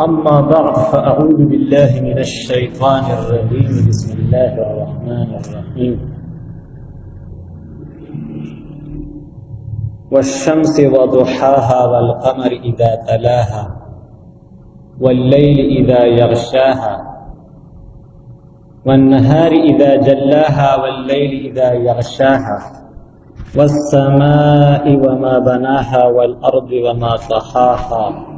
أما بعد فأعوذ بالله من الشيطان الرجيم بسم الله الرحمن الرحيم والشمس وضحاها والقمر إذا تلاها والليل إذا يغشاها والنهار إذا جلاها والليل إذا يغشاها والسماء وما بناها والأرض وما طحاها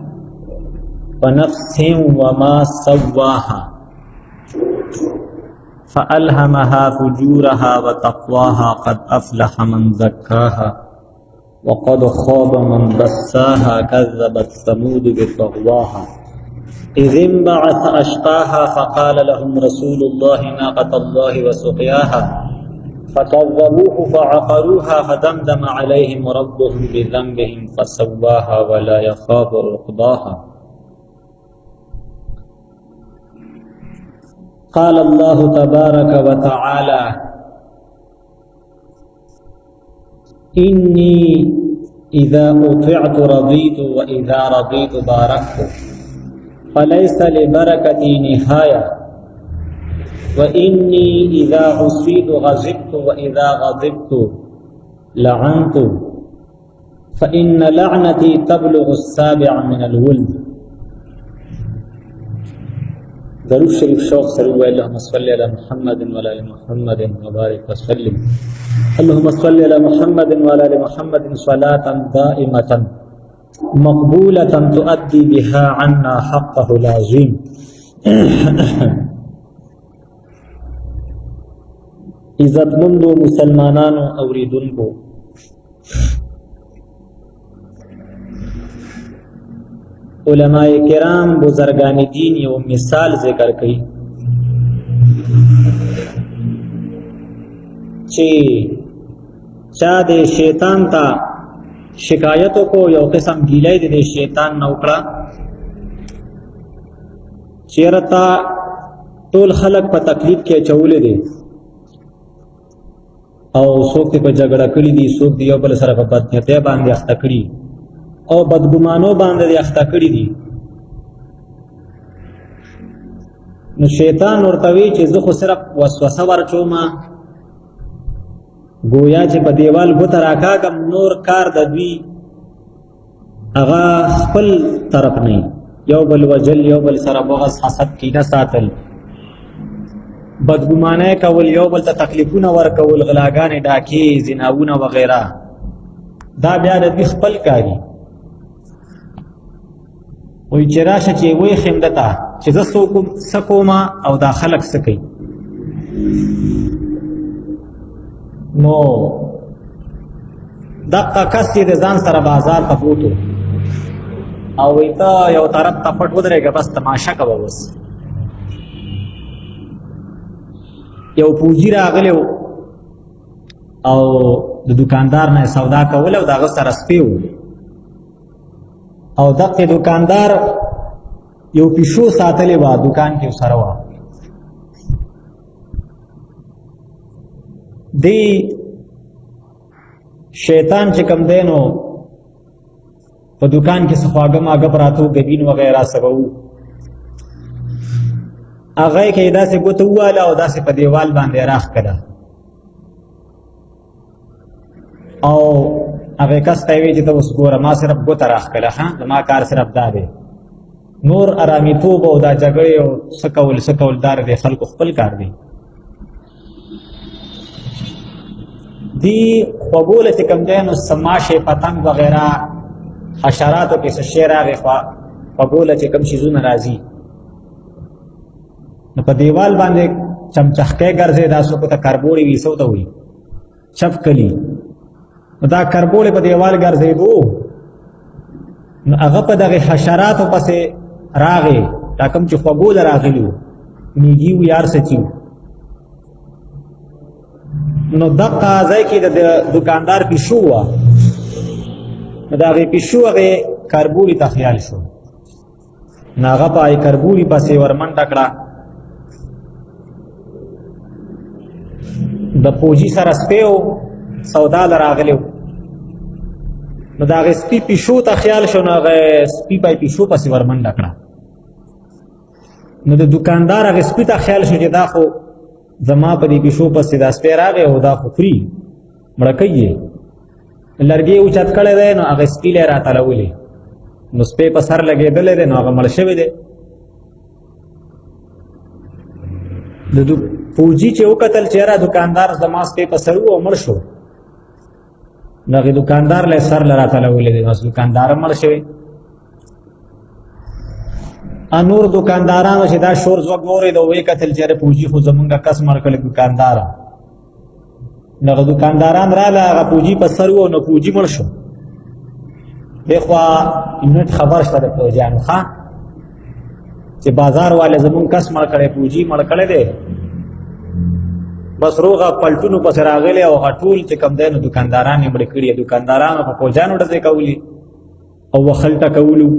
ونفس وما سواها فألهمها فجورها وتقواها قد أفلح من زكاها وقد خاب من دساها كذبت ثمود بطغواها إذ انبعث أشقاها فقال لهم رسول الله ناقة الله وسقياها فكذبوه فعقروها فدمدم عليهم ربهم بذنبهم فسواها ولا يخاف عقباها قال الله تبارك وتعالى إني إذا أطعت رضيت وإذا رضيت باركت فليس لبركتي نهاية وإني إذا عصيت غضبت وإذا غضبت لعنت فإن لعنتي تبلغ السابع من الولد. ضرور شریف شوق سره وای اللهم صل علی محمد وعلى ال محمد وبارك وسلم. اللهم صل على محمد وعلى ال محمد صلاة دائمة مقبولة تؤدي بها عنا حقه العظيم. عزتمندو مسلمانانو اوریدونکو، علماء کرام بزرگان دین یو مثال ذکر کړي چې چا د شیطان ته شکایتو کو یو قسم ګیلای د شیطان نو کړه چیرته ټول خلق په تکلیف کې چولې دي او څوک په جګړه کړی دي، څوک دی یو بل سره په بدنیته باندې اخته کړي او بدګمانو باندې اخته کړی دي. نو شیطان ورته وی چې زه خو صرف وسوسه ورچوم، گویا چې په دیوال ګوته راکاږم، نور کار د دوی هغه خپل طرف نه، یو بل وجل، یو بل سره بغض حسد کینه ساتل، بدګمانه کول، یو بل ته تکلیفونه ورکول، غلاګانې ډاکې زناونه وغیره، دا بیا د دوی خپل کاری. وی چې راشه چې وی خیمدتا چې زه سکوما او دا خلق سکی. نو دقه کس چې د ځان سره بازار ته بوتو او وی ته یو طرف ته پټ ودرېږه، بس تماشا کوه. بس یو پوجي راغلی او د دکاندار نه سودا کوله او د هغه سره سپی و او دغه دکاندار یو پیشو ساتلې وه دکان کې سره وه. دی شیطان چې کم دی نو په دکان کې څه خواږه ماږه پراته و، ګبین وغیره سبه و، هغه یې کې داسې ګوته وواله او داسې په دیوال باندې راښ کړه او هغه کس ته وی چې ته اوس ګوره ما صرف ګوته راښ کړه، زما کار صرف دا دی، نور ارامیتوب او دا جګړې او څه کول دا د خلکو خپل کار دی. دی خوږوله چې کوم دی نو سماشې پتنګ وغیره حشراتو کې څه شی راغی، خوږوله چې کوم شیزونه راځي نو په دیوال باندې چمچخکۍ ګرځي، دا څوک ته کربوړي وي، څه ته وایي چپکلي، دا کربوړې په دیوال ګرځېدو نو هغه په دغه حشراتو پسې راغی، دا کوم چې خوږوله راغلي وو، میږي وو یار سچي وو. نو دغه ځای کې د دکاندار پیشو وه، نو د هغې پیشو هغې کربوړي ته خیال شو، نو هغه په هغې کربوړي پسې ورمنډه کړه. د پوجي سره سپی و، سودا له راغلی و، نو د هغې سپي پیشو ته خیال شو، نو هغه سپي په پیشو پسې ورمنډه کړه. نو د دکاندار هغه سپي ته خیال شو چې دا خو زما په دې پیشو پسې دا سپی راغی او دا خو خوري مړه کوي لرګي اوچت کړی دی نو هغه سپي لی راتلولې نو سپی په سر لګېدلی دی نو هغه مړ شوی دی د فوجي چې وکتل چې یاره دکاندار زما سپی په سر و او مړ شو نو هغې دکاندار لی سر له راتلولی دی نو دکاندار هم مړ شوی نور دکاندارانو چې دا شور زوږ واورېد او ویې کتل چې یاره فوجي خو زمونږ کس مړ کړی دکانداره نو هغه دکانداران راله هغه فوجي په سر و نو فوجي مړ شو دې خوا یونټ خبر شته د فوجیانو ښه چې بازار والے زمونږ کس مړ کړی فوجي مړ کړی دی بس روغه پلټونو پسې راغلی او هغه ټول چې کوم دی نو دکانداران یې مړه کړي دکاندارانو په فوجیانو ډزې کولي او وخل ټکولو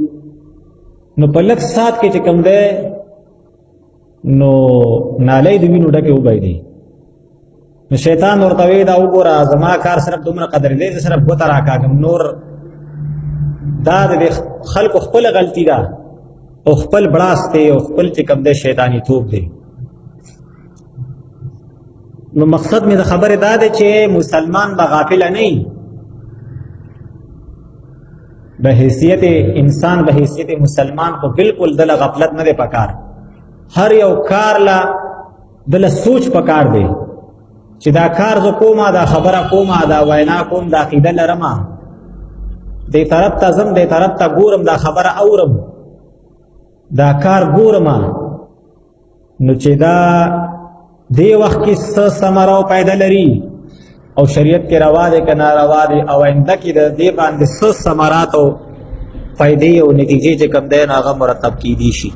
نو په لږ ساعت کې چې کوم دی نو نالۍ د وینو ډکې وبهېدې نو شیطان ورته وی دا وګوره زما کار صرف دومره قدر دی زه صرف ګوته راکاږم نور دا د خلکو خپل غلطي ده او خپل بړاس دی او خپل چې کوم دی شیطاني توب دی نو مقصد مې د خبرې دا دی چې مسلمان به غافله نه وي به حیثیت انسان به حیثیت مسلمان خو بالکل دله غفلت نه دی پکار هر یو کار له دله سوچ پکار دی چې دا کار زه کومه دا خبره کومه دا وینا کوم دا عقیده لرمه دې طرف ته ځم دې طرف ته ګورم دا خبره اورم دا کار ګورم نو چې دا دې وخت کې څه ثمره او فایده لري او شریعت کې روا دی که ناروا دی او آینده کې د دې باندې څه ثمرات او فایدې او نتیجې چې کوم دی نو هغه مرتب کیدی شي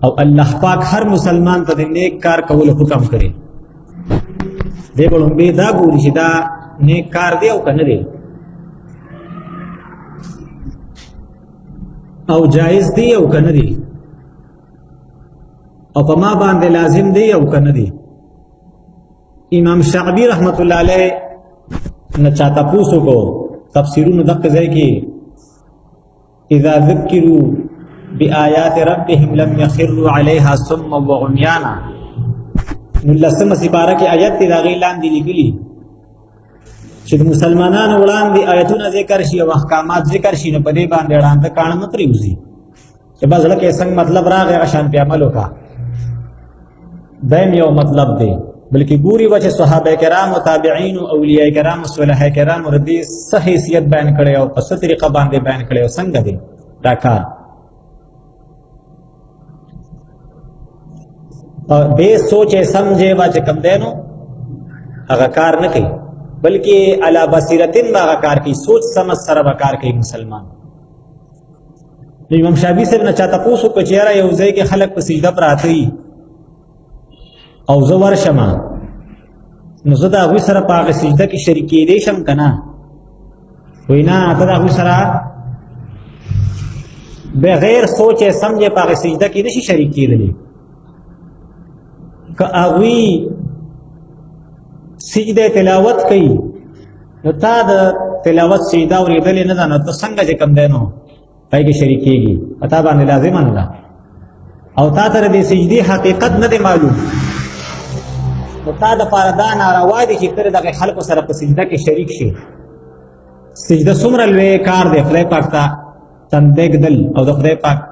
او الله پاک هر مسلمان ته د نیک کار کولو حکم کړي دی به لومبې دا ګوري چې دا نیک کار دی او که نه دی او جایز دی او که نه دی او په ما باندې لازم دی او که نه دی امام شعبی رحمت الله علیه نه چا تپوس وکړو تفسیرونو دغه ځای کې اذا ذکروا بآیات ربهم لم يخروا عليها صما وعميانا نو لسمه سپاره کې آیت دی دا غی لاندې لیکلي چې د مسلمانانو وړاندې آیتونه ذکر شي او احکامات ذکر شي نو په دې باندې وړاندې کاڼه مه پرېوځي چې بس زړه کې څنګه مطلب راغی هغه شان پې عمل وکړه دیم یو مطلب دی بلکې ګوري به چې صحابه کرام او تابعین او اولیاء کرام او صالح کرام ردی څه حیثیت بیان کړي او په څه طریقه باندې بیان کړي او څنګه دی دا کار بے سوچے سمجھے با چې کم دینو هغه کار نه کوي بلکې علی بصیرتن با هغه کار کوي سوچ سمجھ سره به کار کوي مسلمان امام شافعی صاحب نه چاته پوښتنه وکړه چې یاره یو ځای کې خلک په سجده پراته وي او زه ورشم نو زه د هغوی سره په هغه سجده کې شریک کېدی شم که نه وایي نه ته د هغوی سره بغیر سوچ سمجھے په هغه سجده کې نشي شریک کېدلی که هغوی سجده تلاوت کوي نو تا د تلاوت سجده اورېدلې نه ده نو ته څنګه چې کوم دی نو پای کې شریک کېږي تا باندې لازمه نه ده او تا ته د سجدې حقیقت نه دی معلوم نو تا دپاره دا ناروا دي چې ته د دغې خلکو سره په سجده کې شریک شي سجده څومره لوی کار دی خدای پاک ته تندی ږدل او د خدای پاک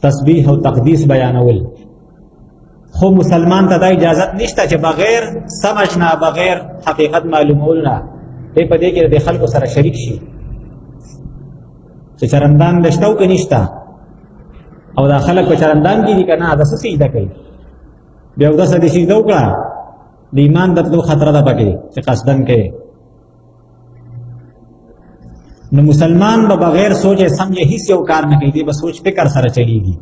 تسبیح او تقدیس بیانول خو مسلمان ته دا اجازت نشته چې بغیر سمج نه بغیر حقیقت معلومول نه دی په دې کې د خلکو سره شریک شي چې چرندان دشته او که نشته او دا خلک په چرندان کې دي که نه دا څه سجده کوي بیا اودسه دې سجده وکړه د ایمان د تلو خطره ده پکې چې قصدن کوي نو مسلمان به بغیر سوچ سمجھے هیڅ یو کار نه کوي دی به سوچ فکر سره چلیږي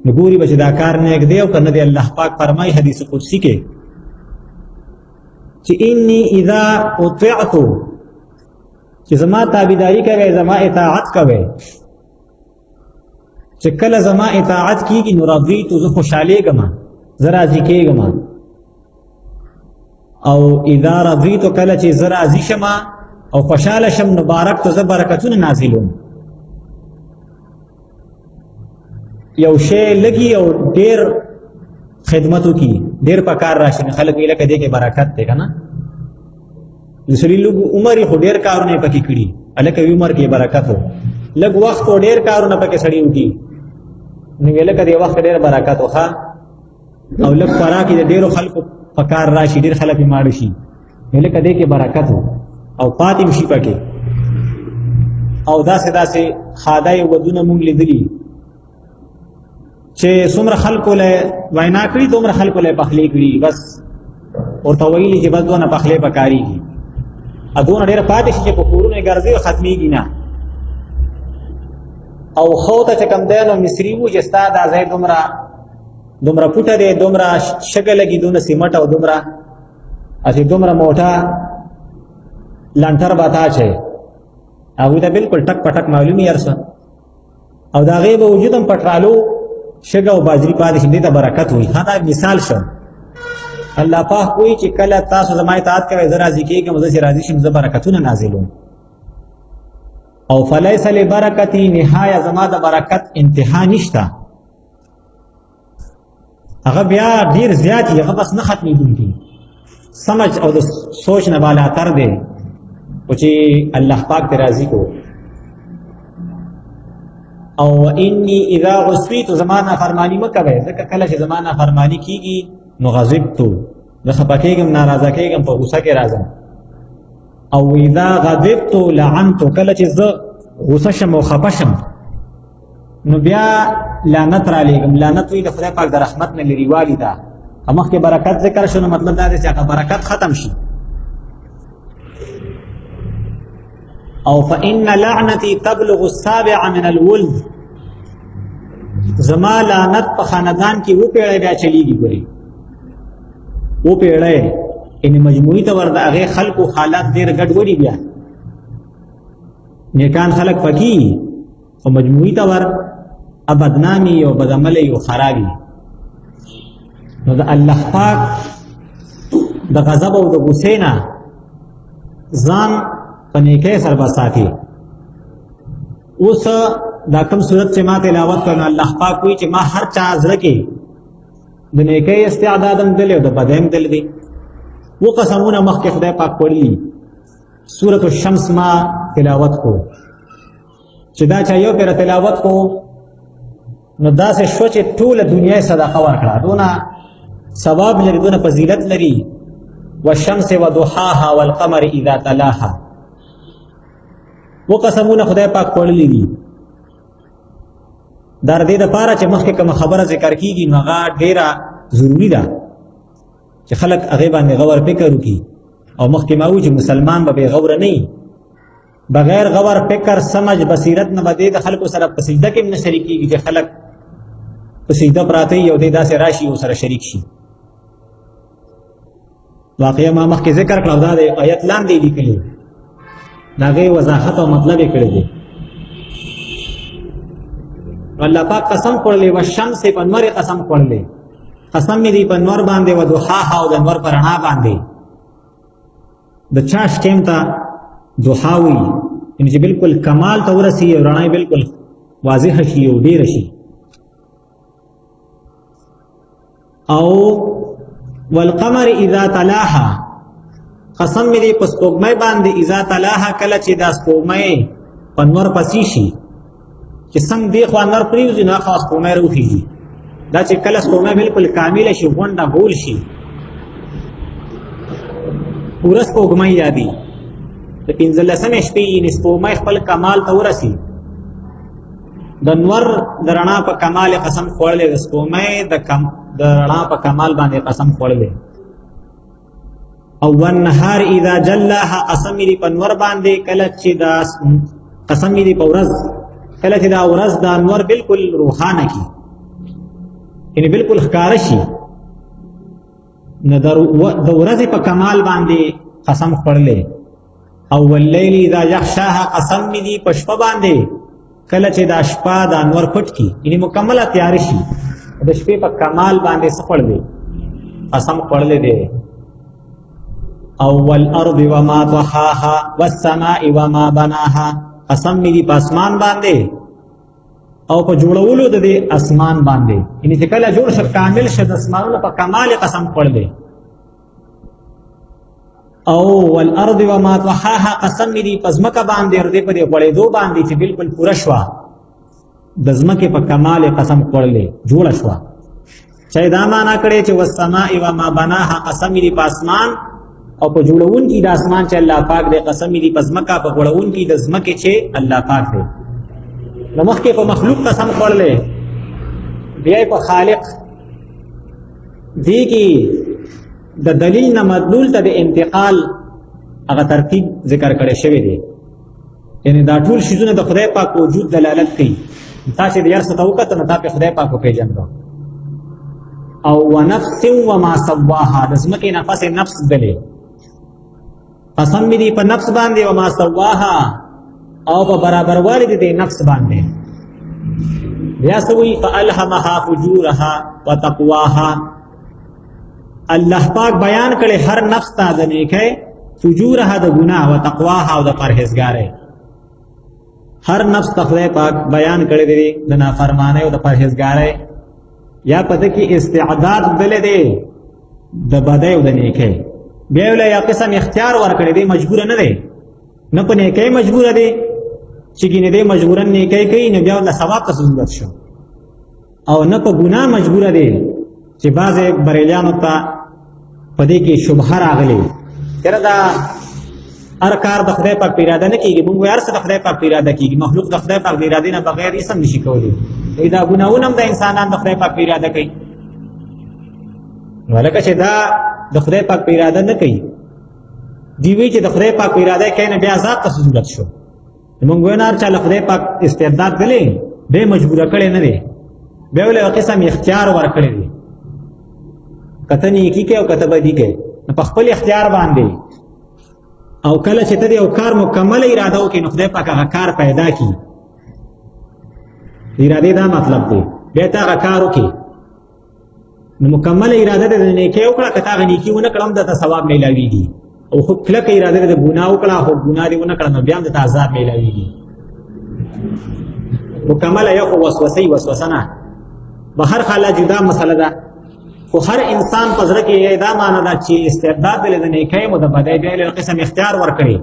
نو ګوري به چې دا کار نیک دی او که نه دی الله پاک فرمایي حدیث قدسي کې چې انی اذا اطعت چې زما تابعداري کوي زما اطاعت کوي چې کله زما اطاعت کیږي نو رضیت زه خوشحالېږم زه راضي کېږم او اذا رضیت کله چې زه راضي شم او خوشحاله شم نو بارک ته زه برکتونه نازلوم یو شی لګي او ډیر خدمتو کی ډیر په کار راشي خلک ویل کده کې برکت دی کنه لسړي لوګ عمر خو ډیر کارونه پکې کړی الکه عمر کې برکت هو لګ وخت او ډیر کارونه پکې سړي وکي نو ویل کده وخت ډیر برکت وخا او لګ فرا کې ډیرو خلکو په کار راشي ډیر خلک ماړ شي ویل کده کې برکت هو او پاتې شي پکې او داسې خادای ودونه مونږ لیدلی چې څومره خلکو له وینا کړی دومره خلکو له پخلی کړی بس ورته ویلي چې بس دونه پخلی پکاريږي ادونه ډېر پاتې شي چې په کورونه ګرځي او ختميږي نه او خو ته چې کم دی نو مصری وو چې ستا دا ځای دومره پټه دی دومره شګه لګي دونه سیمټ او دومره موټه لانټر باتا چې هغه ته بالکل ټک پټک معلومي ارسه او دا غیب وجودم پټرالو شګه او باجری پاتې شي د برکت وي دا مثال شو الله پاک کوئی چې کله تاسو زما اطاعت کوئ زه راضي کېږم زه چې راضي شم زه برکتونه نازلوم او فلیس لبرکتی نهایه زما د برکت انتها نشته هغه بیا ډیر زیات هغه بس نه ختمېدونکي سمجھ او د سوچ نه بالاتر دی او چې الله پاک ته راضي کو او انی اذا غصیت زمانہ فرمانی مکوي ځکه کله چې زمانہ فرمانی کیږي نو غضبت زه خپکیږم ناراضه کیږم په غوسه کې راځم او اذا غضبت لعنت کله چې زه غوسه شم او خپه شم نو بیا لعنت را لېږم لعنت وی د خدای پاک د رحمت نه لري والی دا مخکې برکت ذکر شو نو مطلب دا دی چې هغه برکت ختم شي او فإن لعنتي تبلغ السابع من الولد زما لعنت په خاندان کې و پیړې بیا چلیږي ګوري و پیړې ان مجموعي تور د هغه خلکو حالات ډېر ګډوډي بیا نیکان خلک پکې او مجموعي تور ابدنامي او بدعملي او خرابي نو د الله پاک د غضب او د غصې نه ځان پنیکه سر بساتی اوس دا کوم صورت چې ما تلاوت کړم الله پاک کوئی چې ما هر چا زړه کې د نیکه استعدادم دل او د بدیم دل دی و قسمونه مخکې خدای پاک پړلی سورۃ الشمس ما تلاوت کو چې دا چا یو پر تلاوت کو نو دا سه شو چې ټول دنیا صدقه ورکړه دونه ثواب لري دونه فضیلت لري والشمس وضحاها والقمر اذا تلاها و قسمونه خدای پاک پړلی دي در دې د پاره چې مخکې کوم خبره ذکر کیږي نو هغه ډیره ضروری ده چې خلک هغه باندې غور فکر وکړي او مخکې ما وی چې مسلمان به غور نه بغیر غور فکر سمجھ بصیرت نه بده د خلکو سره په سجده کې نه شریکيږي چې خلک په سجده پراته یو دې داسې راشي او سره شریک شي واقعا ما مخکې ذکر کړو دا د آیت لاندې لیکلي داغه وضاحت او مطلب یې کړی دی الله پاک قسم کړلې و شمس په انور قسم کړلې قسم دې په انور باندې و دوحاها او د انور پر رڼا باندې د چاش ټیم ته دوحاوي ان چې بالکل کمال ته ورسی او رڼا بالکل واضح شي او ډیر شي او والقمر اذا تلاها قسم دې په سپوږمۍ باندې اذا تلاها کله چې دا سپوږمۍ پنور پسې شي چې څنګه دی خو نور پریوزي نه خاص سپوږمۍ روخیږي دا چې کله سپوږمۍ بالکل کامل شي غونډه ګول شي پورا سپوږمۍ یادي د 15مې شپې یې سپوږمۍ خپل کمال ته ورسي د نور درنا په کمال قسم خوړلې د سپوږمۍ د رڼا په کمال باندې قسم خوړلې او والنهار اذا جلاها قسم دې په نور باندې کله چې دا قسم دې په ورځ کله چې دا ورځ دا نور بالکل روحانه کی یعنی بالکل ښکار شي نه د ورځې په کمال باندې قسم خوړلې او والليل اذا يغشاها قسم دې په شپه باندې کله چې دا شپه دا انور پټ کی یعنی مکمله تیار شي د شپې په کمال باندې سفړ دی قسم خړلې دی او والارض وما طحاها والسماء وما بناها قسم دې په اسمان باندې او په جوړولو د دې اسمان باندې، یعنی چې کله جوړ شو کامل شد اسمانونه په کمال قسم کړل. او والارض وما طحاها قسم دې پزمکه باندې ور دې په دې غړېدو باندې چې بالکل پوره شو، د زمکه په کمال قسم کړل جوړ شو. چې دا معنا کړي چې والسماء وما بناها قسم دې په اسمان او په جوړون کې د اسمان چې الله پاک دې قسم دې پزمکه په غړون کې د زمکه چې الله پاک دې نو مخکې په مخلوق قسم کړل بیا په خالق دې کې د دلیل نه مدلول ته د انتقال هغه ترتیب ذکر کړی شوی دی. یعنی دا ټول شیزونه د خدای پاک وجود دلالت کوي. تاسو د یار څه توکته نه تاسو خدای پاک په پیژندو. او ونفس وما سواها د زمکه نفس نفس دلی قسم دې په نفس باندې وما سواها او په برابر والی دې نفس باندې. بیا سوی فالهمها فجورها وتقواها، الله پاک بیان کړي هر نفس ته د نیکه فجورها د ګناه او تقواها او د پرهیزګارۍ. هر نفس ته خدای پاک بیان کړي دی د نافرمانی او د پرهیزګارۍ، یا پته کې استعداد دل دی د بدای او د نیکه. بیا ول یا قسم اختیار ور کړي دی، مجبور نه دی، نه په نیکه مجبور دی چې ګینه دی مجبورن نیکه کوي نه بیا د ثواب ته ضرورت شو، او نه په ګناه مجبور دی چې بعض بریلیانو ته په دې کې شبهه راغلي کړه دا هر کار د خدای پاک اراده نه کیږي. موږ هر څه د خدای پاک اراده کیږي، مخلوق د خدای پاک اراده نه بغیر هیڅ نشي کولی. دا ګناونه هم د انسانانو د خدای پاک اراده کوي، ولکه چې دا د خدای پاک اراده نه کوي دی وی چې د خدای پاک اراده کوي نه بیا ذات ته ضرورت شو. موږ وینار چې خدای پاک استعداد دلې به مجبور کړي نه دی، به ول قسم اختیار ور کړی دی، کته نیکی کوي او کته بدی کوي په خپل اختیار باندې. او کله چې ته یو کار مکمل اراده وکړي نو خدای پاک هغه کار پیدا کی. اراده دا مطلب دی بیا ته هغه کار وکړي نو مکمل اراده د نیکی وکړه، کته هغه نیکی ونه کړم د ثواب میلاویږي. او خو کله اراده د ګناه وکړه او ګناه دی ونه کړم بیا د عذاب میلاویږي. مکمل یو وسوسه نه بهر خلا جدا مسله ده، خو هر انسان پزره کې دا معنا ده چې استعداد له نیکۍ مو د بدای بیا له قسم اختیار ورکړي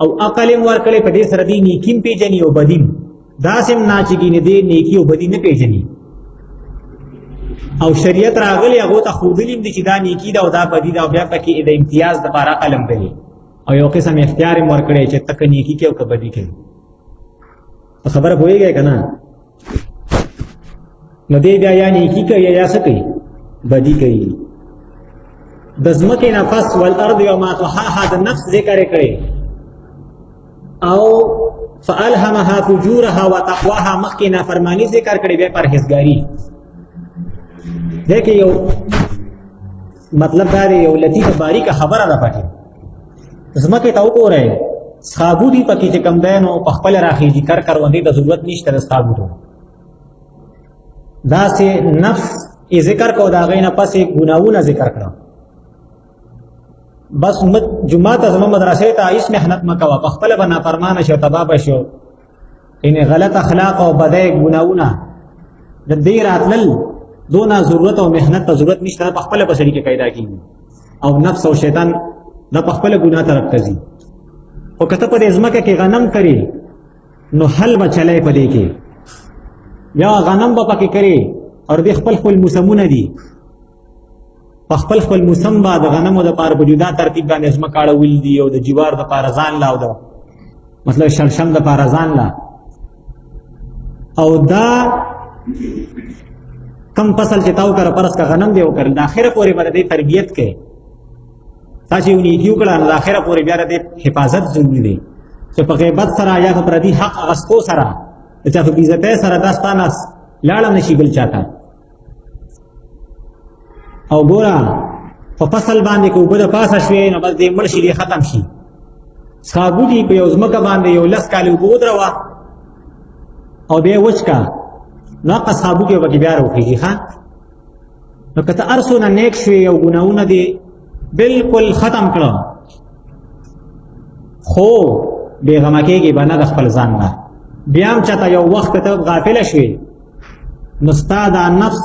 او عقل ورکړي، په دې سره دی نیکیم پیژني او بدیم داسم ناچګي نه دی نیکی او بدی نه پیژني. او شریعت راغلی هغه ته خودلیم دي چې دا نیکی دا او دا بدی دا بیا پکې د امتیاز د لپاره قلم دی او یو قسم اختیار ورکړي چې تک نیکی کې او بدی کې. خبره پوهیږئ کنه؟ نو دی بیا یا نیکی کوي یا څه کوي؟ بدی کوي. د زمکه نفس والارض وما طحاها د نفس ذکر کړي او فالهمها فجورها وتقواها مخکې نافرمانی ذکر کړي بیا پرهیزګاری. دیکھئ یو مطلب دا دی یو لطیفه باریکه خبره ده پکې. زمکه ته وګورئ صحابو دی پکې چې کم دین او په خپل راخیږي کار کروندې د ضرورت نشته د صحابو ته. دا سه نفس ای ذکر کو دا غینه پسې ګناونه ذکر کړه. بس جمعه ته زموږ مدرسې ته هیڅ محنت مکوه، په خپل بنا فرمانه شو تباب شو ان غلط اخلاق او بدای ګناونه د دې راتل دونه ضرورت او محنت ته ضرورت نشته، په خپل بسړي کې پیدا کیږي او نفس او شیطان د په خپل ګناه طرف ته ځي. او کته په ازمکه کې غنم کړي نو حل بچلای په دې کې یا غنم به پکې کړي اور دې خپل موسمونه دي په خپل موسم با د غنمو د پاره په جدا ترتیب باندې ازمکه اړول دي او د جوار د پاره ځان لا او د مطلب شمشم د پاره ځان لا او دا کم فصل چې تاو کړ پرس کا غنم دی او کړ د اخره پورې باندې تربیت کې تاسو یو نیکیو کړه د اخره پورې بیا د حفاظت ضروري دی چې په غیبت سره یا په پردي حق اغستو سره چې په عزت سره داستانه لاړم نشي بل چاته. او ګورا په فصل باندې کو بده پاسه شوی نو بس دې مړ شي دې ختم شي. صحابو دي په یو ځمکه باندې یو لس کالو بودروا او به وچکا نو صحابو کې وګ بیا راوخیږي ها. نو کته ارسونه نیک شوی او ګناونه دي بالکل ختم کړه خو بیغمه کېږي باندې د خپل ځان نه بیا هم چاته یو وخت ته غافل شوي نو ستا دا نفس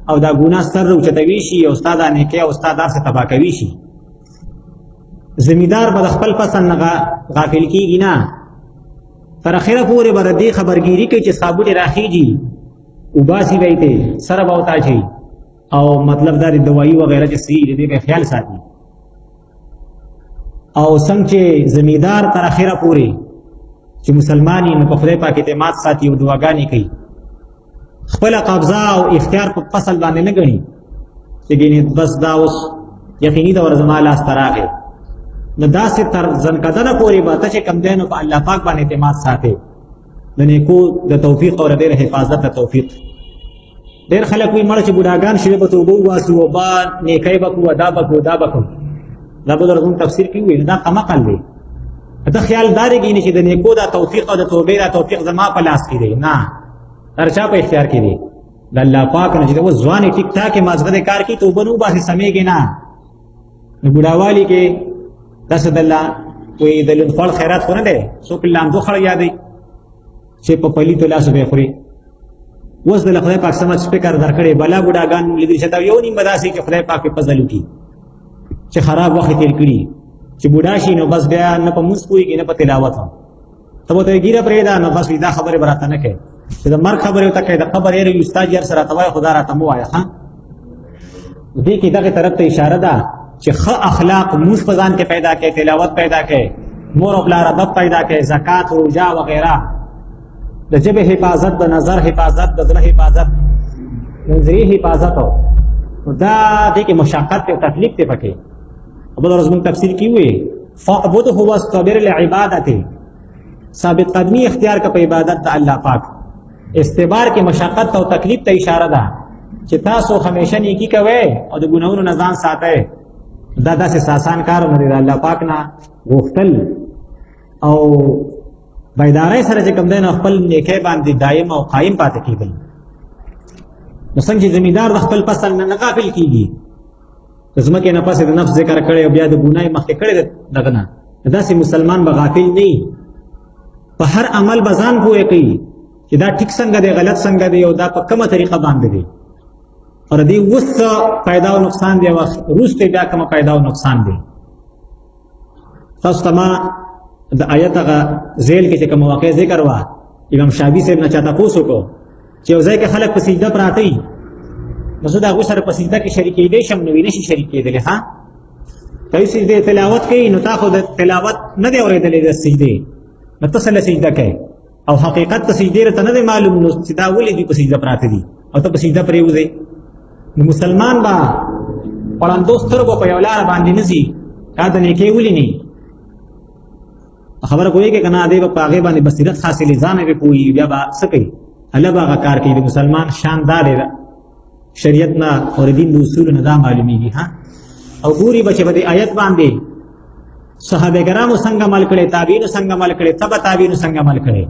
او دا ګناه سر اوچتوي شي او ستا دا نیکۍ او ستا دا څه تباه کوي شي. زمیندار به د خپل فصل نه غافل کېږي نه، تر اخره پورې به د دې خبرګیري کوي چې صابونې راخېږي وباسي به یې ته سره به وتاچي او مطلب دا د دوایي وغیره چې څه دي د دې به خیال ساتي. او څنګه چې زمیندار تر اخره پورې چې مسلمان یې نو په خدای پاک اعتماد ساتي او دعاګانې کوي، خپله قبضه او اختیار په فصل باندې نه ګڼي چې ګینې بس دا اوس یقیني ده ور زما لاس ته راغی، نو داسې تر ځنکدنه پورې به ته چې کوم دی نو په الله پاک باندې اعتماد ساتي د نیکو د توفیق او د ډېر حفاظت د توفیق. ډېر خلک وایي مړه چې بوډاګان شوي به توبه وباسو او با نیکۍ به کوو دا به کوو دا به کوو. دا به زموږ تفسیر کې وویل دا کمعقل دی. ته خیال دارې کېږي چې د نیکو دا توفیق او د توبې دا توفیق زما په لاس کې دی، نه، هر چا په اختیار کې دی د الله پاک نه چې اوس ځوان یې ټیک ټاک یې مازغه د کار کې توبه نه وباسي سمېږي نه. نو بوډاوالي کې داسې د الله وایي د لنفړ خیرات خو نه دی، څوک لامدو خړ یادوي چې په پلیتو لاسو به یې خوري. اوس د خدای پاک سمج فکر درکړی بلا بوډاګان لیدل چې دا یو نیم به داسې چې خدای پاک پې فضل وکړي چې خراب وخت تېر کړي چې بوډا شي نو بس بیا نه په مونځ پوهېږي نه په تلاوت هم. ته به ته یې ګیره پرېږده نو بس دا خبرې به راته نه کوې چې د مرګ خبرې ورته کوې د قبر یې استاد یې هر څه راته وایه خو دا راته مه وایه. ښه دې کې دغې طرف ته اشاره ده چې ښه اخلاق مونځ په ځان کې پیدا کړئ، تلاوت پیدا کړئ، مور او پلار ادب پیدا کړئ، زکات روژه وغیره، د ژبې حفاظت، د نظر حفاظت، د زړه حفاظت، د نظریې حفاظت. دا دې کې مشقت او تکلیف دی پکې. بل ورځ موږ تفسیر کې وې فاعبده واصطبر لعبادته، ثابت قدمی اختیار کا په عبادت د الله پاک. استبار کې مشقت او تکلیف ته اشاره ده چې تاسو همیشه نیکی کوئ او د ګناہوں نه ځان ساتئ. دا داسې آسان کار نه دی، د الله پاک نه غوښتل او بیدارۍ سره چې کوم دی نو خپل نیکۍ باندې دایم او قایم پاتې کېدل. نو څنګه چې زمیندار د خپل فصل نه غافل کېږي، د ځمکې نه پسې د نفس ذکر کړی او بیا د ګناه مخکې کړی دغه نه، داسې مسلمان به غافل نه وي، په هر عمل به ځان پوهه کوي چې دا ټیک څنګه دی غلط څنګه دی او دا په کومه طریقه باندې دی اور دې اوس فایده او نقصان دی وروسته بیا کومه فایده او نقصان دی. تاسو ته ما د آیت هغه ذیل کې چې کوم واقع ذکر وا امام شافعي صاحب نه چاته پوښتنه کو چې یو ځای کې خلک په سجده پراته وي نو زه د هغوی سره په سجده کې شریک کېدی شم نو نشي شریک کېدلی. ښه ته سجدې تلاوت کوي نو تا خو د تلاوت نه دی اورېدلی د سجدې، نو ته سره سجده کوي او حقیقت ته سجدې ته نه دی معلوم نو چې دا ولې دوی په سجده پراته دي او ته په سجده پرېوځې. نو مسلمان به پړندو سترګو په یو لاره باندې نه ځي، دا د نیکۍ ولې نه خبره کوي کې که نه دی به په هغې باندې بصیرت حاصلې ځان یې پوهېږي بیا به څه کوي الله به هغه کار کوي. د مسلمان شان دا دی شریعت نه او دین د اصولو نه دا معلومیږي. ها او ګوري به چې په دې آیت باندې صحابه کرامو څنګه عمل کړي، تابعینو څنګه عمل کړي، تبع تابعینو څنګه عمل کړي.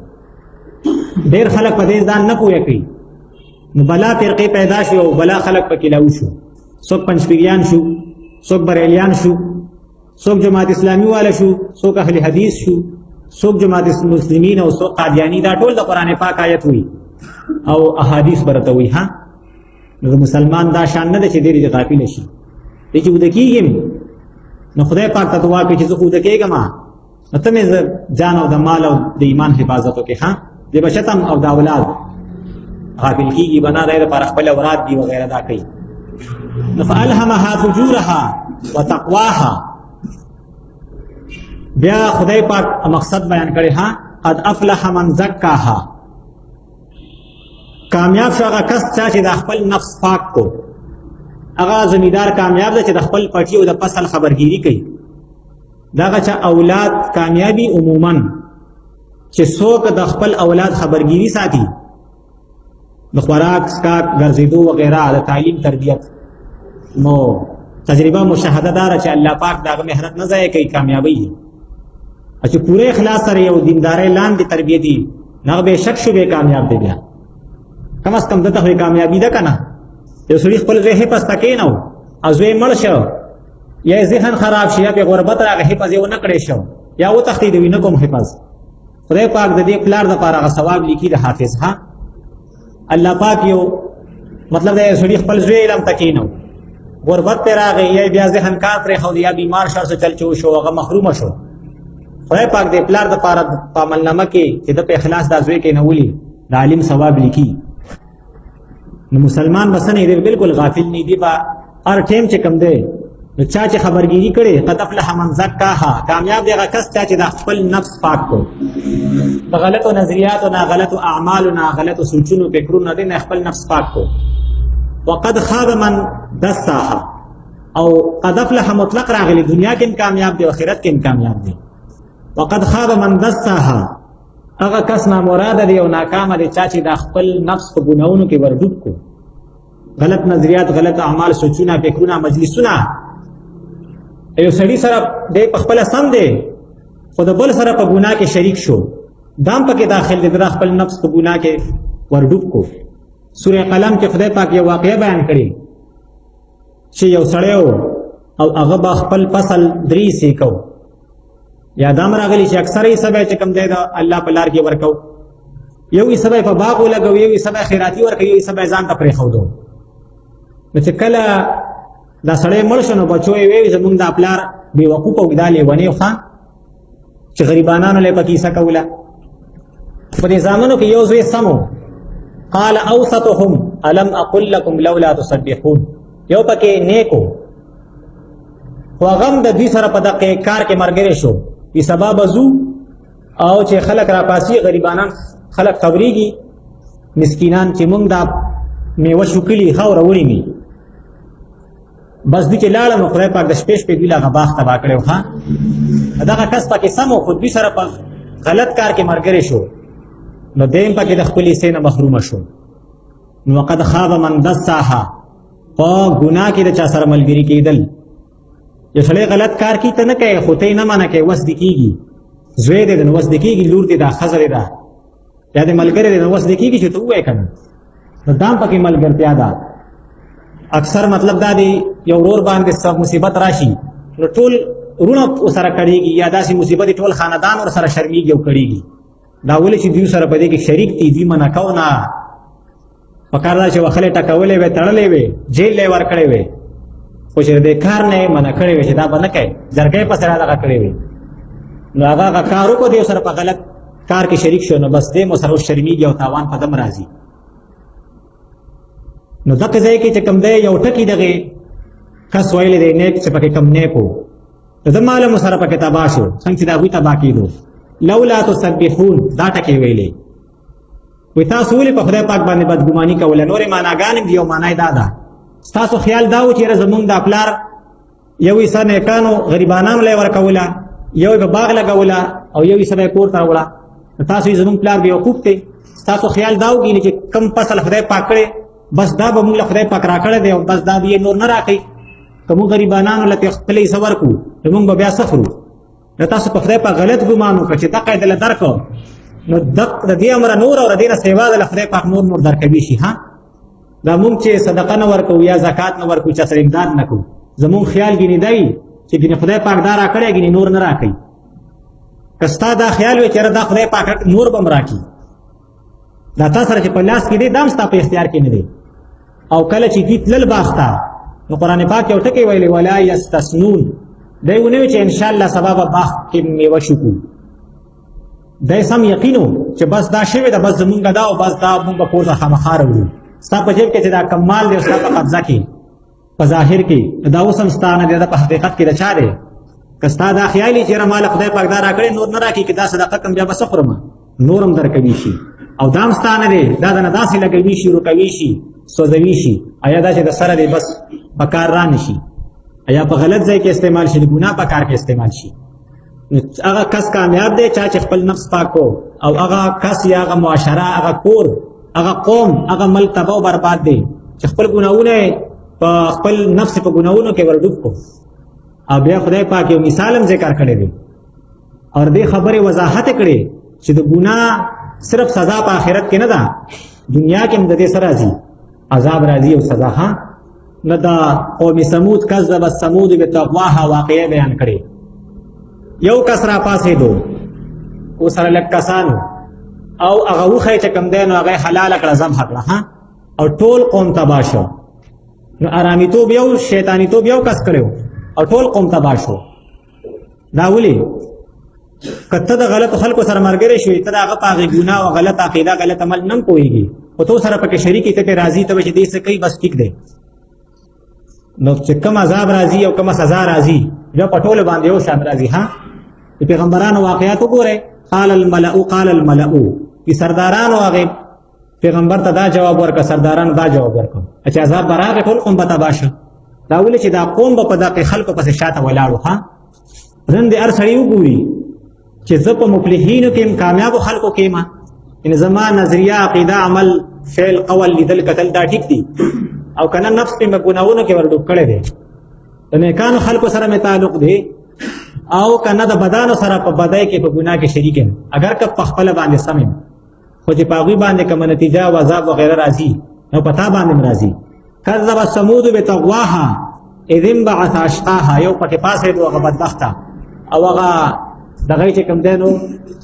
ډېر خلک په دې ځان نه پوهه کوي نو بلا فرقې پیدا شو او بلا خلک پکې لاو شو، څوک پنځپیریان شو، څوک بریلیان شو، څوک جماعت اسلامي والا شو، څوک اهل حدیث شو، څوک جماعت مسلمین او څوک قادیانی. دا ټول د قرآن پاک آیت وي او احادیث برته وي. ها نو مسلمان دا شان نه ده چې ډېر غافل شي، دې چې وده کېږم نو خدای پاک ته دعا کوي چې زه خو وده کېږم نو ته مې جان او د مال او د ایمان حفاظت وکړې. ها د بچتم او د اولاد غافل کېږي بنا دی لپاره خپل اولاد دي وغیره دا کوي. نو فالهمها فجورها وتقواها، بیا خدای پاک مقصد بیان کړي. ها قد افلح من زکاها، کامیاب شو هغه کس چې د خپل نفس پاک کو. هغه زمیندار کامیاب دی چې د خپل پټي او د فصل خبرګیری کوي. دغه چې اولاد کامیابی عموما چې څوک د خپل اولاد خبرګیری ساتي، د خوراک سکاک ګرځېدو وغیره، د تعلیم تربیت، نو تجربه مشاهده داره چې الله پاک دغه مهنت نه ضایع کوي، کامیابی چې پوره اخلاص سره یو دیندارۍ لاندې تربیت دي نه به شک شو به کامیاب دی. بیا کم از کم دته کامیابی ده کنه. یو سړي خپل ذهن پسته کېنو او زوی مړ شو یا ذهن خراب شي یا په غربت راغی حفظ یې ونه کړی شو یا وتښتېد وي نه کوم حفظ خدای پاک د دې پلار د پاره ثواب لیکي د حافظ ها الله پاک یو مطلب دا سړي خپل زوی علم تکینو غربت پر راغی یا بیا ذهن کار پر خو یا بیمار شر سے چل چو شو هغه محروم شو خدای پاک دې پلار د پاره په عملنامه کې چې د په اخلاص د زوی کې نولي د عالم ثواب لیکي نو مسلمان بسنه دې بالکل غافل نه دی با هر ټیم چې کم دی نو چا چې خبرګيري کړي قد افلح من زکاها کامیاب دی هغه کس چې د خپل نفس پاک کو د غلطو نظریاتو نه غلطو اعمالو نه غلطو سوچونو فکرونو نه خپل نفس پاک کو وقد خاب من دساها او قد افلح مطلق راغلی دنیا کې کامیاب دی او آخرت کې کامیاب دی وقد خاب من دساها هغه کس نه مراد دی او ناکام دی چې د خپل نفس په ګناونو کې ورډوب کو غلط نظریات غلط اعمال سوچونه فکرونه مجلسونه ایو سړی سره د خپل سم دی خو د بل سره په ګناه کې شریک شو دام پکې داخل دی د خپل نفس په ګناه کې ورډوب کو سورہ قلم کې خدای پاک یو واقعه بیان کړي چې یو سړی او هغه با خپل فصل درې سیکو یا دام راغلی چې اکثر یې سبا چې کم دی دا الله په لار کې ورکو یو یې سبا په باغ ولګو یو یې سبا خیراتی ورکو یو یې سبا ځان ته پرې خو دو نو چې کله دا سړی مړ شو نو بچو یې وی زمونږ د پلار بې وقوفه وګدالې ونې خان چې غریبانانو له پکې څه کوله په دې زمانو کې یو زوی سمو قال اوسطهم الم اقل لكم لولا تسبحون یو پکې نیکو وغم د دې سره په دغه کار کې مرګري شو په سبب زو او چې خلک را پاسي غریبانان خلک خبريږي مسکینان چې مونږ دا میوه شکلی خاور وړي می بس دې چې لاړه نو خدای پاک د شپې شپې دی لاغه باغ تبا کړو ها دغه کس پکې سمو خود دې سره په غلط کار کې مرګري شو نو دیم پکې د خپلې سینه محروم شو نو وقد خاب من دساها او ګناه کې د چا سره ملګری کېدل یو سړی غلط کار کی ته نه کوي خو ته نه مانه کوي وس دکېږي زوی دې نو وس دکېږي لور دې دا خزر ده یا دې ملګری دې نو وس دکېږي چې ته وې کنه نو دام پکې ملګرتیا ده اکثر مطلب دا دی یو ورور باندې سب مصیبت راشي نو ټول ورونه سره کړيږي یا داسې مصیبت ټول خاندان ور سره شرمېږي او کړيږي دا ولې چې دیو سره پدې کې شریک دي دی منع کو نه پکار دا چې وخلې ټکولې وې تړلې وې جیل له ور کړې وې خو چې دې کار نه منع کړې وې چې دا باندې کوي جرګې په سره دا کړې وې نو هغه کارو کو دیو سره په غلط کار کې شریک شو نو بس دې مو سره شرمېږي او تاوان په دم راځي نو دغه ځای کې چې کم دی یو ټکی دغه کس ویلې دی نیک چې پکې کم نیکو د معلومه سره پکې تبا شو څنګه چې دا وي تبا کېدو لولا تسبحون دا ټکی ویلې وي تاسو ولې په خدای پاک باندې بدګماني کوله نورې معناګان دی او معنی دا ده تاسو خیال دا و چې زمونږ د خپلار یو انسان کانو غریبانانو لای ورکوله یو په باغ لګوله او یو سبا کور ته وړه تاسو زمونږ پلار به وقوف ته تاسو خیال دا وګینې چې کم فصل خدای پاک کړي بس دا به موږ خدای پاک راکړه دی او بس دا به نور نه راکړي کوم غریبانانو لته خپلې صبر کو موږ به بیا سفرو تاسو په خدای پاک غلط ګمان وکړئ چې دا قاعده له درکو نو د دې امر نور او د دې سیوا د خدای پاک نور درکوي شي ها دا موږ چې صدقه نه ورکو یا زکات نه ورکو چې سره امداد نه کوو زموږ خیال ګینې دی چې ګینې خدای پاک دا راکړي ګینې نور نه راکړي کستا دا خیال وي چې دا خدای پاک نور بم راکړي دا تاسو سره چې په لاس کې دی دام ستا په اختیار کې نه دی او کله چې دې تلل باغتا نو قران پاک یو ټکی ویلی ولا یستثنون دایونه چې ان شاء الله سبب باغ کې میوه شکو دای سم یقینو چې بس دا شی دا بس زمونږ دا او بس دا موږ په کوزه خامخاره وو ستا په جیب کې چې دا کمال دی ستا په قبضه کې په ظاهر کې دا اوسم ستانه دی په حقیقت کې رچا دی کستا دا خیالي چې رمال خدای پاک دا راکړي نور نه راکړي کې دا صدقه کم بیا بس خورم نورم درکوي شي او دام ستانه دی دا نه داسې لګوي شي روکوي شي سوځوي شي آیا دا چې د سره دی بس پکار را نشي آیا په غلط ځای کې استعمال شي ګناه په کار کې استعمال شي هغه کس کامیاب دی چې خپل نفس پاکو او هغه کس یا هغه معاشره هغه کور هغه قوم هغه ملک تباہ او برباد دی چې خپل ګناونه په خپل نفس په ګناونو کې ورډوب کو او بیا خدای پاک یو مثال هم ذکر کړی دی اور دې خبره وضاحت کړي چې د ګناه صرف سزا په آخرت کې نه ده دنیا کې هم د دې سره راځي عذاب راځي او سزا ها نه دا قوم ثمود کذب الثمود بتقواها واقعه بیان کړي یو کس را پاسې دو او سره لکسانو او هغه وخی چې کم دی نو هغه حلال کړه ذبح کړه ها او ټول قوم تباه شو. نو ارامیتوب یو شیطانیتوب یو کس کړو او ټول قوم تباه شو. دا ولي کته د غلط خلکو سره مرګره شوې ته هغه پاغي ګناه او غلط عقیده غلط عمل نم کويږي او تو سره پکې شریک ته راضي ته چې دې څه کوي بس ټیک دی. نو چې کوم عذاب راضي او کوم سزا راضي جو پټول باندې یو شان راضي ها. پیغمبرانو واقعیات وګوره قال الملأ کی سردارانو هغه پیغمبر ته دا جواب ورکړه سردارانو دا جواب ورکړه چې عذاب براغه ټول قوم به تباشه. دا ولې چې دا قوم په دغه خلکو پسې شاته ولاړو ها. رن دې ار سړی وګوري چې زه په مفلحینو کې کامیاب خلکو کې ما ان زما نظریه عقیده عمل فعل قول لیدل کتل دا ټیک دي او کنه نفس په ګناوونو کې ورډوب کړي دي. د نیکانو خلکو سره مې تعلق دی او کنه د بدانو سره په بدای کې په ګناه کې شریک یم اگر که په خپل باندې سمم خو چې پاغوی باندې کوم نتیجه او عذاب وغیرہ راځي نو پتا باندې راځي. کذب ثمود بتقواها اذ انبعث اشقاها یو پکې پاسې دوه بدبخته او هغه دغه چې کوم دینو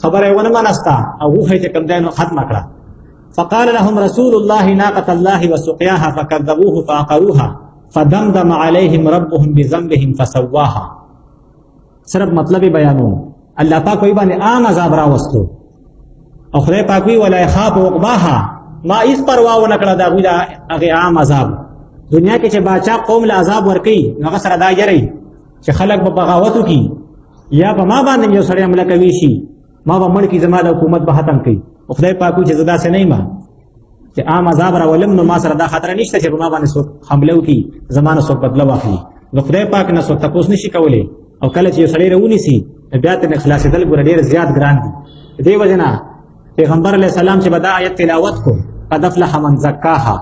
خبره ونه منستا او هغه چې کوم دینو ختم کړه. فقال لهم رسول الله ناقة الله وسقياها فكذبوه فعقروها فدمدم عليهم ربهم بذنبهم فسواها. صرف مطلب بیانو الله پاک وی باندې عام عذاب را وستو او خدای پاک وی ولا يخاف عقباها ما اس پروا و نکړه دا وی هغه عام عذاب. دنیا کې چې باچا قوم له عذاب ورکي هغه سره دا یری چې خلک په بغاوت کوي یا په ما باندې یو سړی عمل کوي شي ما به ملکی زما د حکومت به ختم کوي. خدای پاک چې زدا سه نه ما چې عام عذاب را ولم نو ما سره دا خطر نشته چې ما باندې څوک حمله وکي زمانه څوک بدله واخلي. نو خدای پاک نه څوک تاسو نشي کولای او کله چې یو سړی رونی سي بیا ته خلاصېدل ګور ډیر زیات ګران دي. دې وجنا پیغمبر علیه السلام چې بدا آیت تلاوت کو قد افلح من زکاها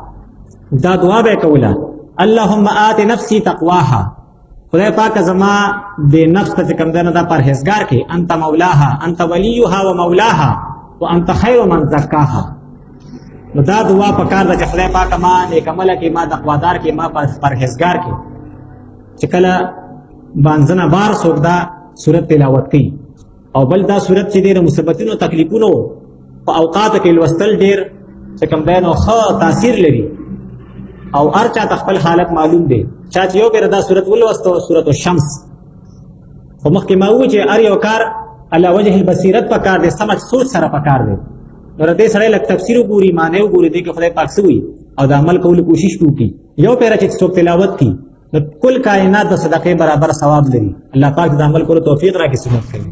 دا دعا به کوله اللهم آت نفسي تقواها. خدای پاک زما د نفس ته کوم دنه دا پرهیزګار کې انت مولاها انت ولیها و مولاها وانت خیر من زکاها. نو دا دعا په کار د خدای پاک ما نیک عمل کې ما تقوادار کې ما پرهیزګار کې چې کله بانځنه بار څوک دا سورت تلاوت کوي او بل دا سورت چې ډېر مصیبتونو تکلیفونو په اوقات کې لوستل ډېر چې کوم دنه خو تاثیر لري او هر چا خپل حالت معلوم دی. چا چې یو بیر دا سورت ولوستو سورت الشمس خو مخکې ما وویل چې هر یو کار علی وجه البصیرت په کار دی سمج سوچ سره په کار دی. نو دې سره لږ تفسیر وګوري معنی وګوري دې کې خدای پاک سوی او د عمل کولو کوشش وکړي. یو پیر چې څوک تلاوت کوي نو کل کائنات د صدقې برابر ثواب لري. الله پاک د عمل کولو توفیق راکړي سنت کوي.